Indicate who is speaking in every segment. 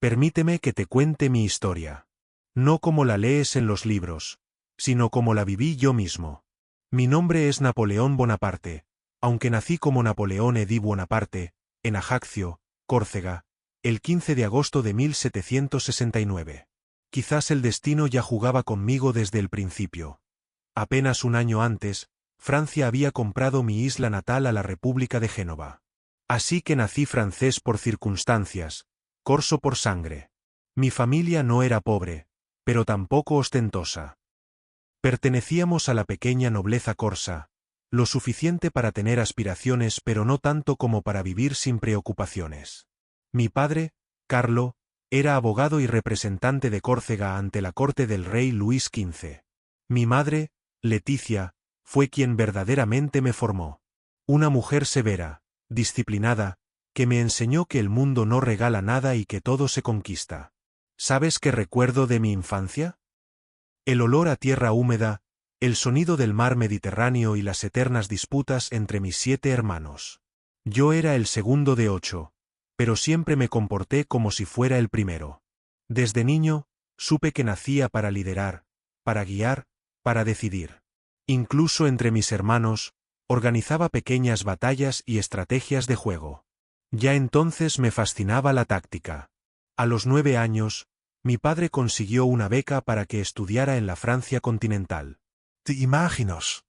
Speaker 1: Permíteme que te cuente mi historia. No como la lees en los libros, sino como la viví yo mismo. Mi nombre es Napoleón Bonaparte, aunque nací como Napoleón Eddy Bonaparte, en Ajaccio, Córcega, el 15 de agosto de 1769. Quizás el destino ya jugaba conmigo desde el principio. Apenas un año antes, Francia había comprado mi isla natal a la República de Génova. Así que nací francés por circunstancias, corso por sangre. Mi familia no era pobre, pero tampoco ostentosa. Pertenecíamos a la pequeña nobleza corsa, lo suficiente para tener aspiraciones pero no tanto como para vivir sin preocupaciones. Mi padre, Carlo, era abogado y representante de Córcega ante la corte del rey Luis XV. Mi madre, Leticia, fue quien verdaderamente me formó. Una mujer severa, disciplinada, que me enseñó que el mundo no regala nada y que todo se conquista. ¿Sabes qué recuerdo de mi infancia? El olor a tierra húmeda, el sonido del mar Mediterráneo y las eternas disputas entre mis 7 hermanos. Yo era el segundo de 8, pero siempre me comporté como si fuera el primero. Desde niño, supe que nacía para liderar, para guiar, para decidir. Incluso entre mis hermanos, organizaba pequeñas batallas y estrategias de juego. Ya entonces me fascinaba la táctica. A los 9 años, mi padre consiguió una beca para que estudiara en la Francia continental. ¿Te imaginas?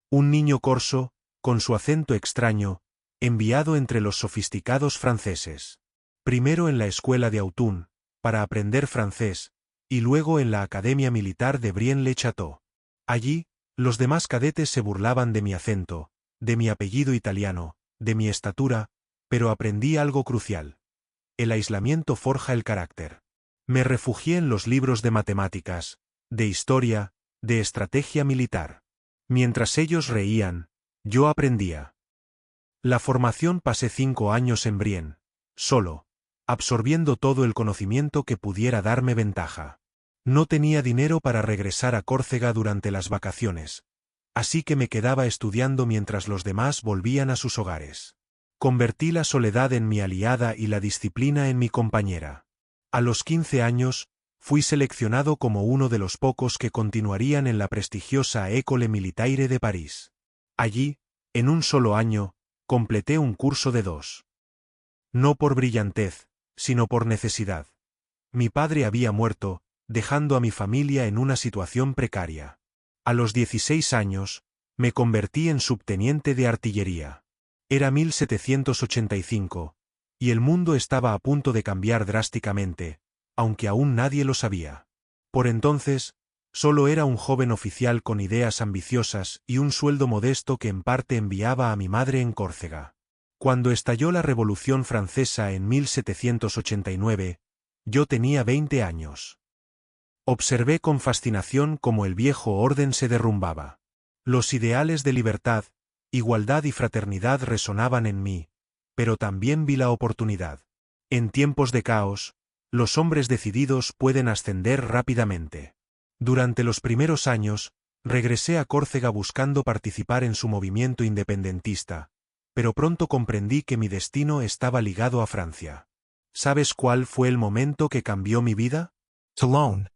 Speaker 1: Un niño corso, con su acento extraño, enviado entre los sofisticados franceses. Primero en la escuela de Autun, para aprender francés, y luego en la Academia Militar de Brienne-le-Château. Allí, los demás cadetes se burlaban de mi acento, de mi apellido italiano, de mi estatura, pero aprendí algo crucial. El aislamiento forja el carácter. Me refugié en los libros de matemáticas, de historia, de estrategia militar. Mientras ellos reían, yo aprendía. La formación pasé 5 años en Brienne, solo, absorbiendo todo el conocimiento que pudiera darme ventaja. No tenía dinero para regresar a Córcega durante las vacaciones, así que me quedaba estudiando mientras los demás volvían a sus hogares. Convertí la soledad en mi aliada y la disciplina en mi compañera. A los 15 años, fui seleccionado como uno de los pocos que continuarían en la prestigiosa École Militaire de París. Allí, en un solo año, completé un curso de 2. No por brillantez, sino por necesidad. Mi padre había muerto, dejando a mi familia en una situación precaria. A los 16 años, me convertí en subteniente de artillería. Era 1785, y el mundo estaba a punto de cambiar drásticamente, aunque aún nadie lo sabía. Por entonces, solo era un joven oficial con ideas ambiciosas y un sueldo modesto que en parte enviaba a mi madre en Córcega. Cuando estalló la Revolución Francesa en 1789, yo tenía 20 años. Observé con fascinación cómo el viejo orden se derrumbaba. Los ideales de libertad, igualdad y fraternidad resonaban en mí, pero también vi la oportunidad. En tiempos de caos, los hombres decididos pueden ascender rápidamente. Durante los primeros años, regresé a Córcega buscando participar en su movimiento independentista, pero pronto comprendí que mi destino estaba ligado a Francia. ¿Sabes cuál fue el momento que cambió mi vida?
Speaker 2: Toulon,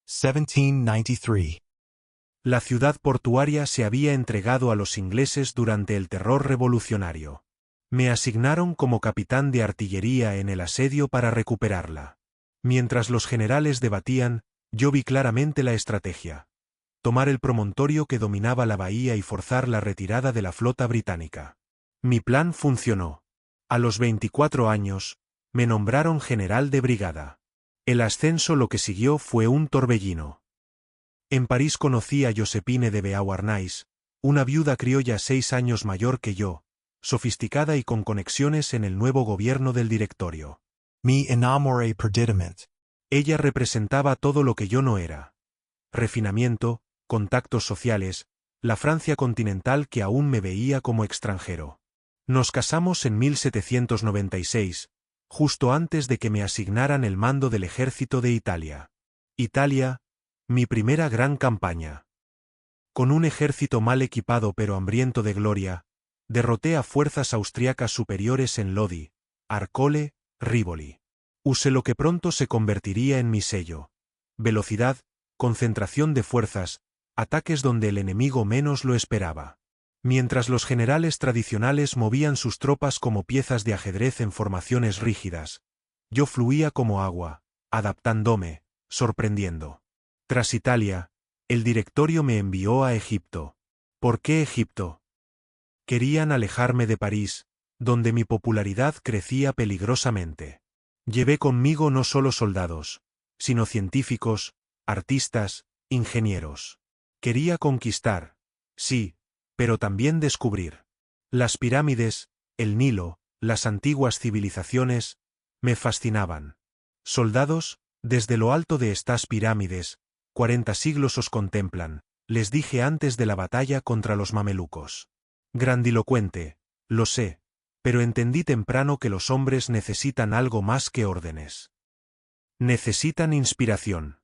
Speaker 2: 1793.
Speaker 1: La ciudad portuaria se había entregado a los ingleses durante el terror revolucionario. Me asignaron como capitán de artillería en el asedio para recuperarla. Mientras los generales debatían, yo vi claramente la estrategia. Tomar el promontorio que dominaba la bahía y forzar la retirada de la flota británica. Mi plan funcionó. A los 24 años, me nombraron general de brigada. El ascenso lo que siguió fue un torbellino. En París conocí a Josephine de Beauharnais, una viuda criolla 6 años mayor que yo, sofisticada y con conexiones en el nuevo gobierno del Directorio.
Speaker 2: Me enamoré perdidamente.
Speaker 1: Ella representaba todo lo que yo no era. Refinamiento, contactos sociales, la Francia continental que aún me veía como extranjero. Nos casamos en 1796, justo antes de que me asignaran el mando del ejército de Italia. Italia, mi primera gran campaña. Con un ejército mal equipado pero hambriento de gloria, derroté a fuerzas austriacas superiores en Lodi, Arcole, Rivoli. Usé lo que pronto se convertiría en mi sello. Velocidad, concentración de fuerzas, ataques donde el enemigo menos lo esperaba. Mientras los generales tradicionales movían sus tropas como piezas de ajedrez en formaciones rígidas, yo fluía como agua, adaptándome, sorprendiendo. Tras Italia, el directorio me envió a Egipto. ¿Por qué Egipto? Querían alejarme de París, donde mi popularidad crecía peligrosamente. Llevé conmigo no solo soldados, sino científicos, artistas, ingenieros. Quería conquistar, sí, pero también descubrir. Las pirámides, el Nilo, las antiguas civilizaciones, me fascinaban. Soldados, desde lo alto de estas pirámides, 40 siglos os contemplan, les dije antes de la batalla contra los mamelucos. Grandilocuente, lo sé, pero entendí temprano que los hombres necesitan algo más que órdenes. Necesitan inspiración.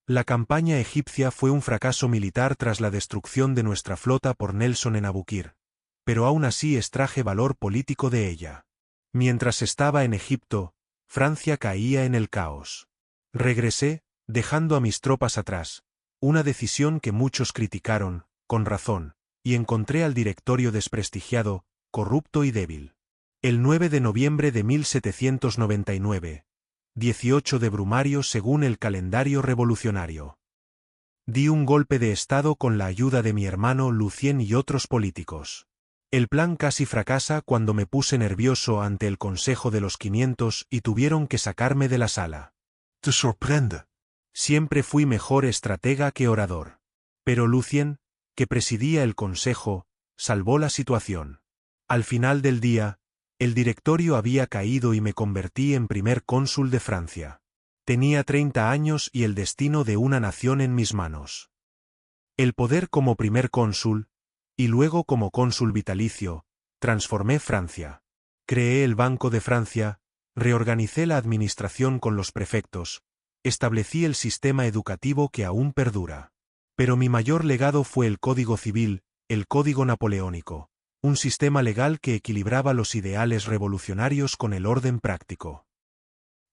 Speaker 1: La campaña egipcia fue un fracaso militar tras la destrucción de nuestra flota por Nelson en Abukir, pero aún así extraje valor político de ella. Mientras estaba en Egipto, Francia caía en el caos. Regresé, dejando a mis tropas atrás, una decisión que muchos criticaron, con razón, y encontré al directorio desprestigiado, corrupto y débil. El 9 de noviembre de 1799, 18 de Brumario según el calendario revolucionario. Di un golpe de estado con la ayuda de mi hermano Lucien y otros políticos. El plan casi fracasa cuando me puse nervioso ante el Consejo de los 500 y tuvieron que sacarme de la sala.
Speaker 2: Te sorprende.
Speaker 1: Siempre fui mejor estratega que orador. Pero Lucien, que presidía el Consejo, salvó la situación. Al final del día, el directorio había caído y me convertí en primer cónsul de Francia. Tenía 30 años y el destino de una nación en mis manos. El poder como primer cónsul, y luego como cónsul vitalicio, transformé Francia. Creé el Banco de Francia, reorganicé la administración con los prefectos, establecí el sistema educativo que aún perdura. Pero mi mayor legado fue el Código Civil, el Código Napoleónico, un sistema legal que equilibraba los ideales revolucionarios con el orden práctico.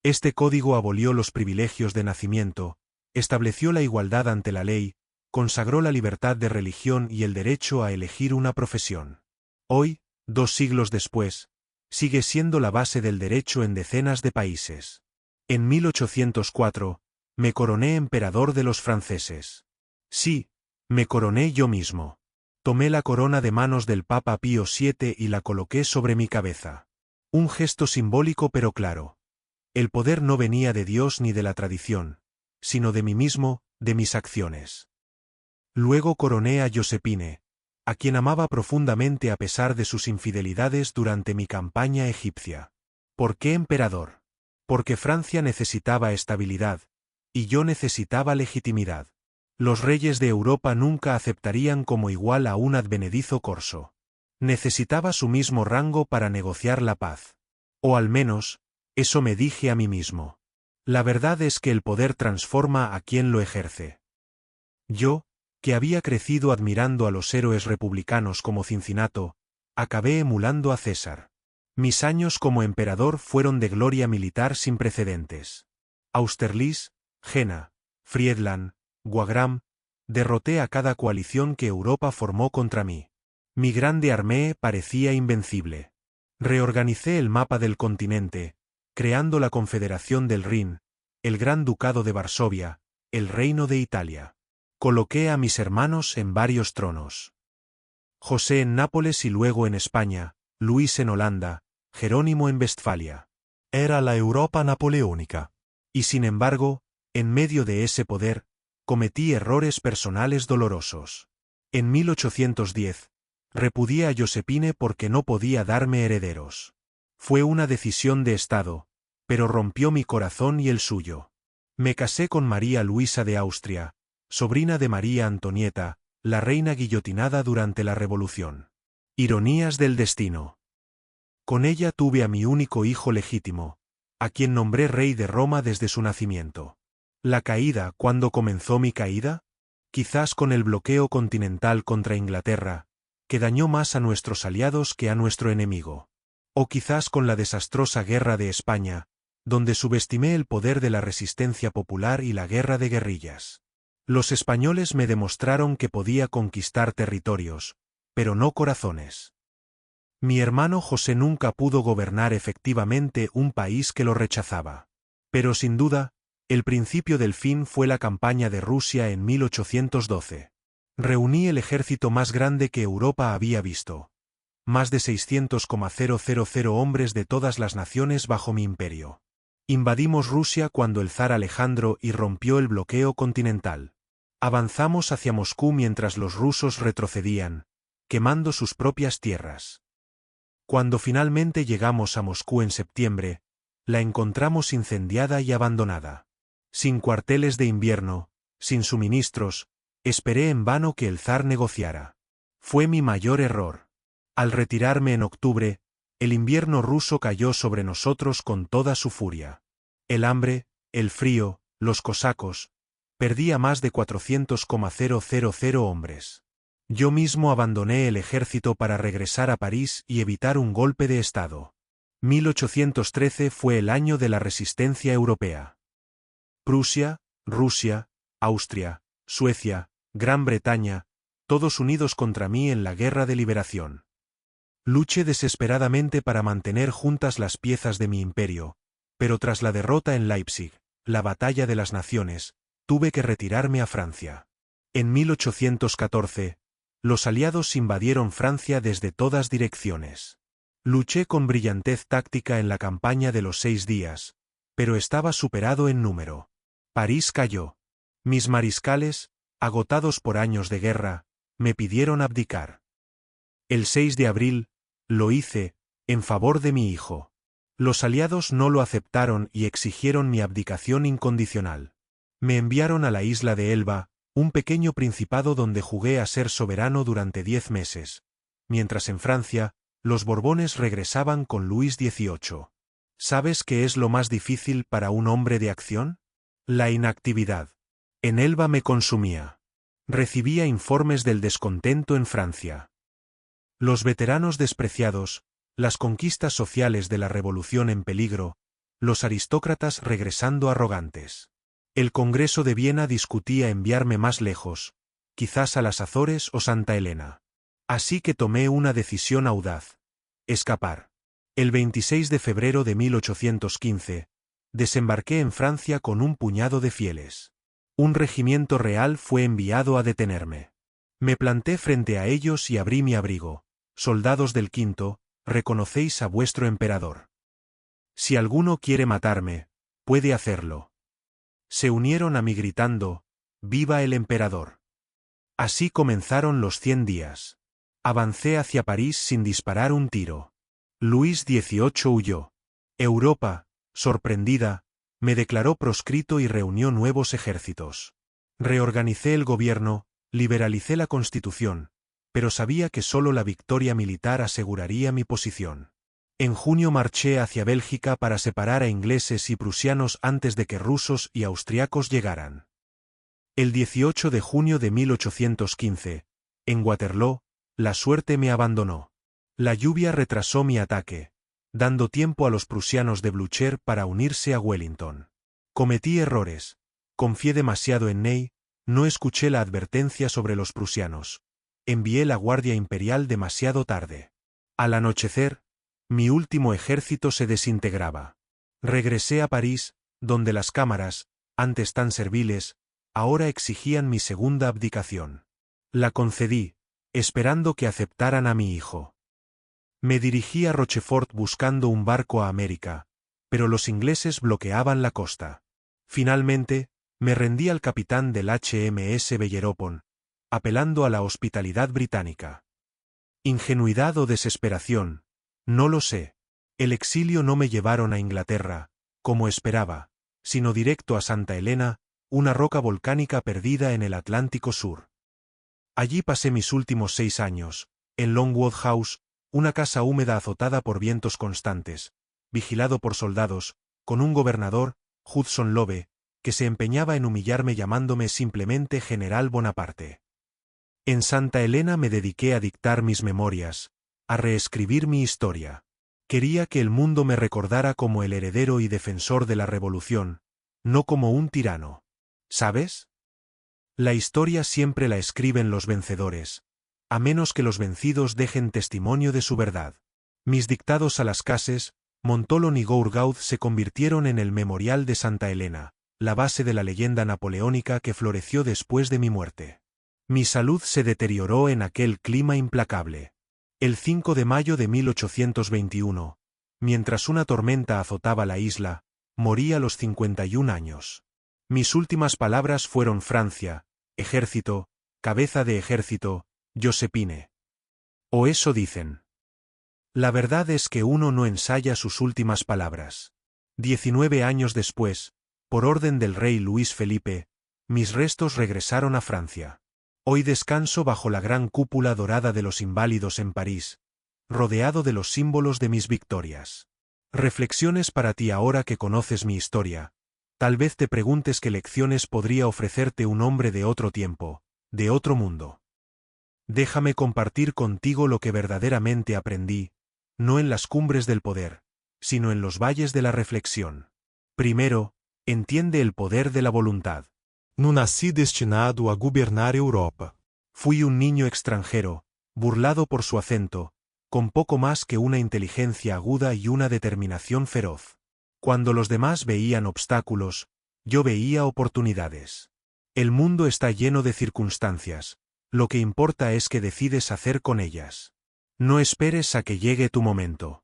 Speaker 1: Este código abolió los privilegios de nacimiento, estableció la igualdad ante la ley, consagró la libertad de religión y el derecho a elegir una profesión. Hoy, 2 siglos después, sigue siendo la base del derecho en decenas de países. En 1804, me coroné emperador de los franceses. Sí, me coroné yo mismo. Tomé la corona de manos del Papa Pío VII y la coloqué sobre mi cabeza. Un gesto simbólico pero claro. El poder no venía de Dios ni de la tradición, sino de mí mismo, de mis acciones. Luego coroné a Josepine, a quien amaba profundamente a pesar de sus infidelidades durante mi campaña egipcia. ¿Por qué emperador? Porque Francia necesitaba estabilidad, y yo necesitaba legitimidad. Los reyes de Europa nunca aceptarían como igual a un advenedizo corso. Necesitaba su mismo rango para negociar la paz. O al menos, eso me dije a mí mismo. La verdad es que el poder transforma a quien lo ejerce. Yo, que había crecido admirando a los héroes republicanos como Cincinnato, acabé emulando a César. Mis años como emperador fueron de gloria militar sin precedentes. Austerlitz, Jena, Friedland, Wagram, derroté a cada coalición que Europa formó contra mí. Mi grande armée parecía invencible. Reorganicé el mapa del continente, creando la Confederación del Rin, el Gran Ducado de Varsovia, el Reino de Italia. Coloqué a mis hermanos en varios tronos. José en Nápoles y luego en España, Luis en Holanda, Jerónimo en Westfalia.
Speaker 2: Era la Europa napoleónica.
Speaker 1: Y sin embargo, en medio de ese poder, cometí errores personales dolorosos. En 1810, repudié a Josepine porque no podía darme herederos. Fue una decisión de Estado, pero rompió mi corazón y el suyo. Me casé con María Luisa de Austria, sobrina de María Antonieta, la reina guillotinada durante la Revolución. Ironías del destino. Con ella tuve a mi único hijo legítimo, a quien nombré rey de Roma desde su nacimiento. ¿La caída cuándo comenzó mi caída? Quizás con el bloqueo continental contra Inglaterra, que dañó más a nuestros aliados que a nuestro enemigo. O quizás con la desastrosa guerra de España, donde subestimé el poder de la resistencia popular y la guerra de guerrillas. Los españoles me demostraron que podía conquistar territorios, pero no corazones. Mi hermano José nunca pudo gobernar efectivamente un país que lo rechazaba. Pero sin duda, el principio del fin fue la campaña de Rusia en 1812. Reuní el ejército más grande que Europa había visto. Más de 600,000 hombres de todas las naciones bajo mi imperio. Invadimos Rusia cuando el zar Alejandro irrumpió el bloqueo continental. Avanzamos hacia Moscú mientras los rusos retrocedían, quemando sus propias tierras. Cuando finalmente llegamos a Moscú en septiembre, la encontramos incendiada y abandonada. Sin cuarteles de invierno, sin suministros, esperé en vano que el zar negociara. Fue mi mayor error. Al retirarme en octubre, el invierno ruso cayó sobre nosotros con toda su furia. El hambre, el frío, los cosacos. Perdí a más de 400,000 hombres. Yo mismo abandoné el ejército para regresar a París y evitar un golpe de Estado. 1813 fue el año de la resistencia europea. Prusia, Rusia, Austria, Suecia, Gran Bretaña, todos unidos contra mí en la guerra de liberación. Luché desesperadamente para mantener juntas las piezas de mi imperio, pero tras la derrota en Leipzig, la batalla de las naciones, tuve que retirarme a Francia. En 1814, los aliados invadieron Francia desde todas direcciones. Luché con brillantez táctica en la campaña de los 6 días, pero estaba superado en número. París cayó. Mis mariscales, agotados por años de guerra, me pidieron abdicar. El 6 de abril, lo hice, en favor de mi hijo. Los aliados no lo aceptaron y exigieron mi abdicación incondicional. Me enviaron a la isla de Elba, un pequeño principado donde jugué a ser soberano durante 10 meses, mientras en Francia, los Borbones regresaban con Luis XVIII. ¿Sabes qué es lo más difícil para un hombre de acción? La inactividad. En Elba me consumía. Recibía informes del descontento en Francia. Los veteranos despreciados, las conquistas sociales de la revolución en peligro, los aristócratas regresando arrogantes. El Congreso de Viena discutía enviarme más lejos, quizás a las Azores o Santa Elena. Así que tomé una decisión audaz. Escapar. El 26 de febrero de 1815, desembarqué en Francia con un puñado de fieles. Un regimiento real fue enviado a detenerme. Me planté frente a ellos y abrí mi abrigo. Soldados del quinto, reconocéis a vuestro emperador. Si alguno quiere matarme, puede hacerlo. Se unieron a mí gritando, ¡viva el emperador! Así comenzaron los 100 días. Avancé hacia París sin disparar un tiro. Luis XVIII huyó. Europa, sorprendida, me declaró proscrito y reunió nuevos ejércitos. Reorganicé el gobierno, liberalicé la constitución, pero sabía que solo la victoria militar aseguraría mi posición. En junio marché hacia Bélgica para separar a ingleses y prusianos antes de que rusos y austriacos llegaran. El 18 de junio de 1815, en Waterloo, la suerte me abandonó. La lluvia retrasó mi ataque, dando tiempo a los prusianos de Blücher para unirse a Wellington. Cometí errores, confié demasiado en Ney, no escuché la advertencia sobre los prusianos. Envié la Guardia Imperial demasiado tarde. Al anochecer, mi último ejército se desintegraba. Regresé a París, donde las cámaras, antes tan serviles, ahora exigían mi segunda abdicación. La concedí, esperando que aceptaran a mi hijo. Me dirigí a Rochefort buscando un barco a América, pero los ingleses bloqueaban la costa. Finalmente, me rendí al capitán del HMS Bellerophon, apelando a la hospitalidad británica. Ingenuidad o desesperación, no lo sé. El exilio no me llevaron a Inglaterra, como esperaba, sino directo a Santa Elena, una roca volcánica perdida en el Atlántico Sur. Allí pasé mis últimos 6 años, en Longwood House, una casa húmeda azotada por vientos constantes, vigilado por soldados, con un gobernador, Hudson Lowe, que se empeñaba en humillarme llamándome simplemente General Bonaparte. En Santa Elena me dediqué a dictar mis memorias, a reescribir mi historia. Quería que el mundo me recordara como el heredero y defensor de la revolución, no como un tirano. ¿Sabes? La historia siempre la escriben los vencedores, a menos que los vencidos dejen testimonio de su verdad. Mis dictados a las Cases, Montholon y Gourgaud se convirtieron en el memorial de Santa Elena, la base de la leyenda napoleónica que floreció después de mi muerte. Mi salud se deterioró en aquel clima implacable. El 5 de mayo de 1821, mientras una tormenta azotaba la isla, morí a los 51 años. Mis últimas palabras fueron Francia, ejército, cabeza de ejército, Josephine. O eso dicen. La verdad es que uno no ensaya sus últimas palabras. 19 años después, por orden del rey Luis Felipe, mis restos regresaron a Francia. Hoy descanso bajo la gran cúpula dorada de los Inválidos en París, rodeado de los símbolos de mis victorias. Reflexiones para ti ahora que conoces mi historia. Tal vez te preguntes qué lecciones podría ofrecerte un hombre de otro tiempo, de otro mundo. Déjame compartir contigo lo que verdaderamente aprendí, no en las cumbres del poder, sino en los valles de la reflexión. Primero, entiende el poder de la voluntad.
Speaker 2: Não nasci destinado a governar Europa.
Speaker 1: Fui un niño extranjero, burlado por su acento, con poco más que una inteligencia aguda y una determinación feroz. Cuando los demás veían obstáculos, yo veía oportunidades. El mundo está lleno de circunstancias, lo que importa es qué decides hacer con ellas. No esperes a que llegue tu momento.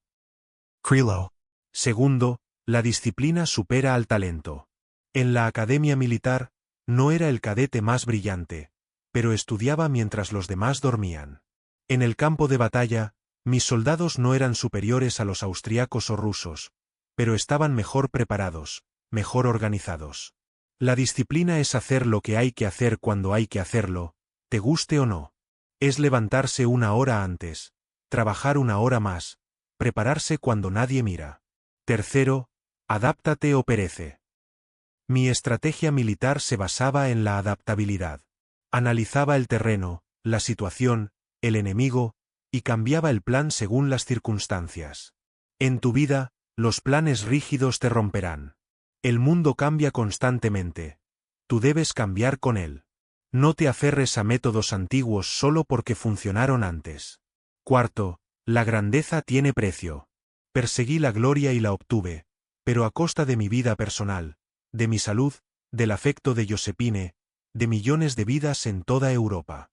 Speaker 2: Krilo.
Speaker 1: Segundo, la disciplina supera al talento. En la academia militar, no era el cadete más brillante, pero estudiaba mientras los demás dormían. En el campo de batalla, mis soldados no eran superiores a los austriacos o rusos, pero estaban mejor preparados, mejor organizados. La disciplina es hacer lo que hay que hacer cuando hay que hacerlo, te guste o no. Es levantarse una hora antes, trabajar una hora más, prepararse cuando nadie mira. Tercero, adáptate o perece. Mi estrategia militar se basaba en la adaptabilidad. Analizaba el terreno, la situación, el enemigo, y cambiaba el plan según las circunstancias. En tu vida, los planes rígidos te romperán. El mundo cambia constantemente. Tú debes cambiar con él. No te aferres a métodos antiguos solo porque funcionaron antes. Cuarto, la grandeza tiene precio. Perseguí la gloria y la obtuve, pero a costa de mi vida personal, de mi salud, del afecto de Josephine, de millones de vidas en toda Europa.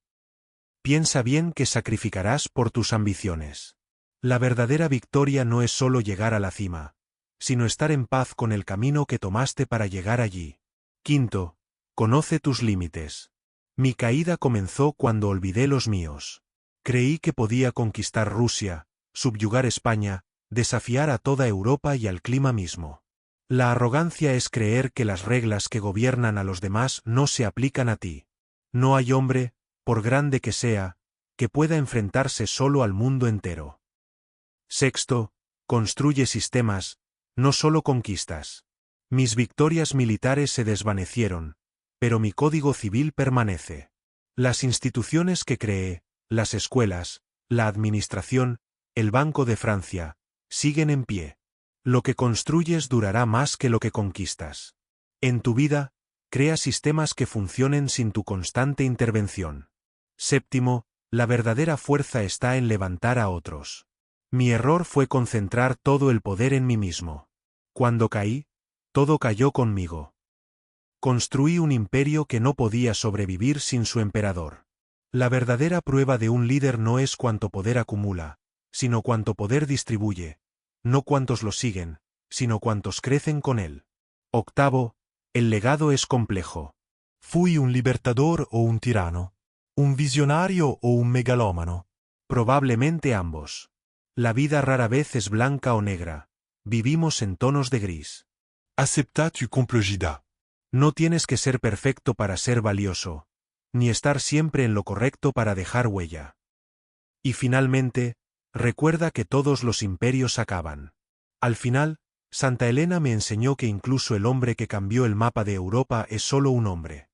Speaker 1: Piensa bien que sacrificarás por tus ambiciones. La verdadera victoria no es solo llegar a la cima, sino estar en paz con el camino que tomaste para llegar allí. Quinto, conoce tus límites. Mi caída comenzó cuando olvidé los míos. Creí que podía conquistar Rusia, subyugar España, desafiar a toda Europa y al clima mismo. La arrogancia es creer que las reglas que gobiernan a los demás no se aplican a ti. No hay hombre, por grande que sea, que pueda enfrentarse solo al mundo entero. Sexto, construye sistemas, no solo conquistas. Mis victorias militares se desvanecieron, pero mi código civil permanece. Las instituciones que creé, las escuelas, la administración, el Banco de Francia, siguen en pie. Lo que construyes durará más que lo que conquistas. En tu vida, crea sistemas que funcionen sin tu constante intervención. Séptimo, la verdadera fuerza está en levantar a otros. Mi error fue concentrar todo el poder en mí mismo. Cuando caí, todo cayó conmigo. Construí un imperio que no podía sobrevivir sin su emperador. La verdadera prueba de un líder no es cuánto poder acumula, sino cuánto poder distribuye, no cuántos lo siguen, sino cuántos crecen con él. Octavo, el legado es complejo.
Speaker 2: Fui un libertador o un tirano? ¿Un visionario o un megalómano?
Speaker 1: Probablemente ambos. La vida rara vez es blanca o negra. Vivimos en tonos de gris.
Speaker 2: Accepta tu complexidad.
Speaker 1: No tienes que ser perfecto para ser valioso, ni estar siempre en lo correcto para dejar huella. Y finalmente, recuerda que todos los imperios acaban. Al final, Santa Elena me enseñó que incluso el hombre que cambió el mapa de Europa es solo un hombre.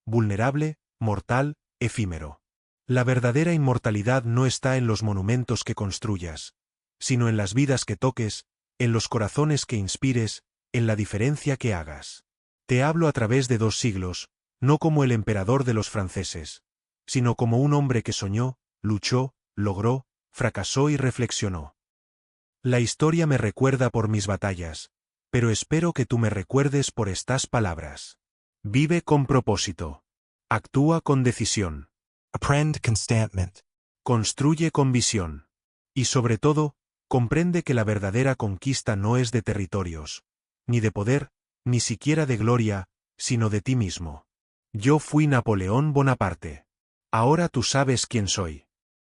Speaker 1: Vulnerable, mortal, efímero. La verdadera inmortalidad no está en los monumentos que construyas, sino en las vidas que toques, en los corazones que inspires, en la diferencia que hagas. Te hablo a través de 2 siglos, no como el emperador de los franceses, sino como un hombre que soñó, luchó, logró, fracasó y reflexionó. La historia me recuerda por mis batallas, pero espero que tú me recuerdes por estas palabras. Vive con propósito. Actúa con decisión.
Speaker 2: Apprend constantment.
Speaker 1: Construye con visión. Y sobre todo, comprende que la verdadera conquista no es de territorios, ni de poder, ni siquiera de gloria, sino de ti mismo. Yo fui Napoleón Bonaparte. Ahora tú sabes quién soy.